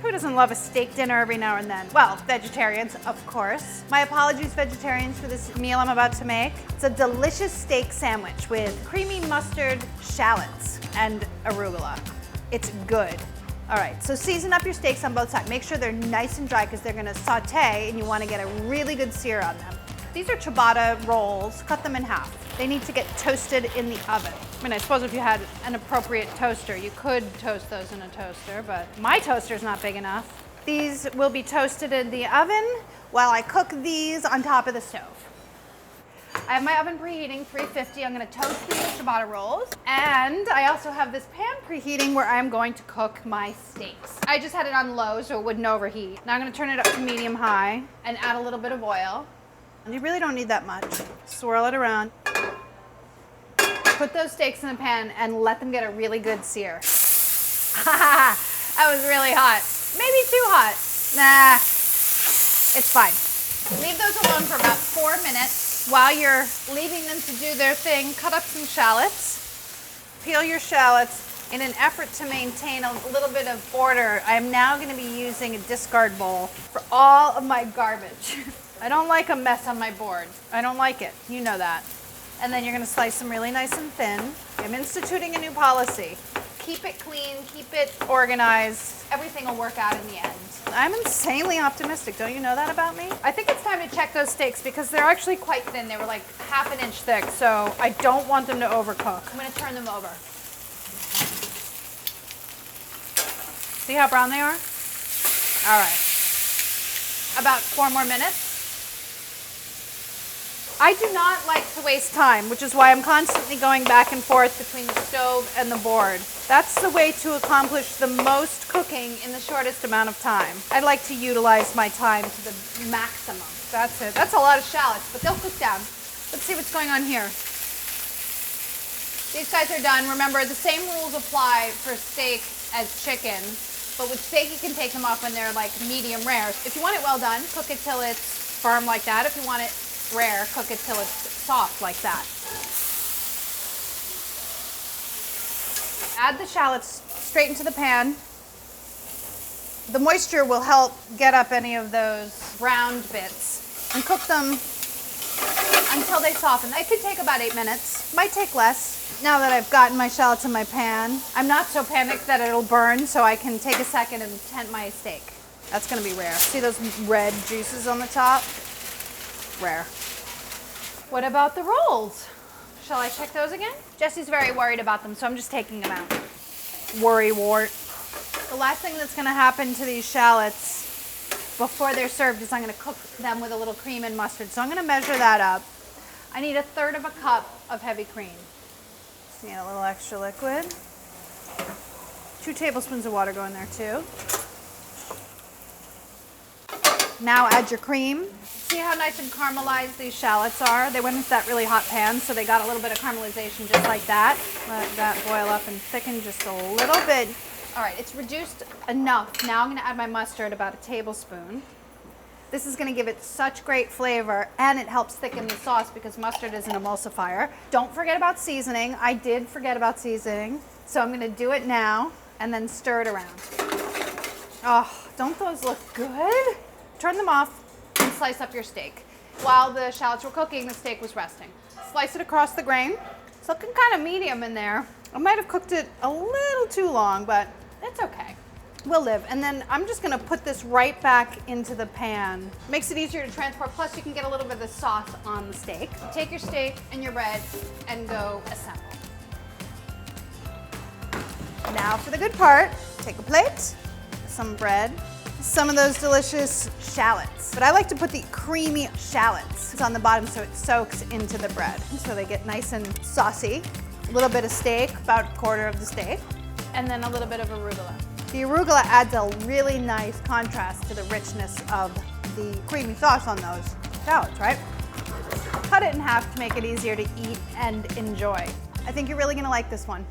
Who doesn't love a steak dinner every now and then? Well, vegetarians, of course. My apologies, vegetarians, for this meal I'm about to make. It's a delicious steak sandwich with creamy mustard, shallots, and arugula. It's good. All right, so season up your steaks on both sides. Make sure they're nice and dry because they're gonna saute and you wanna get a really good sear on them. These are ciabatta rolls. Cut them in half. They need to get toasted in the oven. I mean, I suppose if you had an appropriate toaster, you could toast those in a toaster, but my toaster's not big enough. These will be toasted in the oven while I cook these on top of the stove. I have my oven preheating, 350. I'm gonna toast these ciabatta rolls. And I also have this pan preheating where I'm going to cook my steaks. I just had it on low so it wouldn't overheat. Now I'm gonna turn it up to medium high and add a little bit of oil. And you really don't need that much. Swirl it around. Put those steaks in the pan and let them get a really good sear. That was really hot. Maybe too hot. Nah, it's fine. Leave those alone for about 4 minutes. While you're leaving them to do their thing, cut up some shallots. Peel your shallots. In an effort to maintain a little bit of order, I am now going to be using a discard bowl for all of my garbage. I don't like a mess on my board. I don't like it. You know that. And then you're going to slice them really nice and thin. I'm instituting a new policy. Keep it clean, keep it organized. Everything will work out in the end. I'm insanely optimistic. Don't you know that about me? I think it's time to check those steaks because they're actually quite thin. They were like ½ an inch thick, so I don't want them to overcook. I'm going to turn them over. See how brown they are? All right. About 4 more minutes. I do not like to waste time, which is why I'm constantly going back and forth between the stove and the board. That's the way to accomplish the most cooking in the shortest amount of time. I like to utilize my time to the maximum. That's it. That's a lot of shallots, but they'll cook down. Let's see what's going on here. These guys are done. Remember, the same rules apply for steak as chicken, but with steak you can take them off when they're like medium rare. If you want it well done, cook it till it's firm like that. If you want it rare, cook it till it's soft like that. Add the shallots straight into the pan. The moisture will help get up any of those round bits and cook them until they soften. It could take about 8 minutes, might take less. Now that I've gotten my shallots in my pan, I'm not so panicked that it'll burn, so I can take a second and tent my steak. That's gonna be rare. See those red juices on the top? Rare. What about the rolls? Shall I check those again? Jesse's very worried about them, so I'm just taking them out. Worry wart. The last thing that's gonna happen to these shallots before they're served is I'm gonna cook them with a little cream and mustard. So I'm gonna measure that up. I need 1/3 cup of heavy cream. Just need a little extra liquid. 2 tablespoons of water go in there too. Now add your cream. See how nice and caramelized these shallots are? They went into that really hot pan, so they got a little bit of caramelization just like that. Let that boil up and thicken just a little bit. All right, it's reduced enough. Now I'm gonna add my mustard, about 1 tablespoon. This is gonna give it such great flavor, and it helps thicken the sauce because mustard is an emulsifier. Don't forget about seasoning. I did forget about seasoning, so I'm gonna do it now and then stir it around. Oh, don't those look good? Turn them off and slice up your steak. While the shallots were cooking, the steak was resting. Slice it across the grain. It's looking kind of medium in there. I might have cooked it a little too long, but it's okay. We'll live. And then I'm just gonna put this right back into the pan. Makes it easier to transport, plus you can get a little bit of the sauce on the steak. Take your steak and your bread and go assemble. Now for the good part, take a plate, some bread, some of those delicious shallots. But I like to put the creamy shallots on the bottom so it soaks into the bread. So they get nice and saucy. A little bit of steak, about 1/4 of the steak, and then a little bit of arugula. The arugula adds a really nice contrast to the richness of the creamy sauce on those shallots, right? Cut it in half to make it easier to eat and enjoy. I think you're really gonna like this one.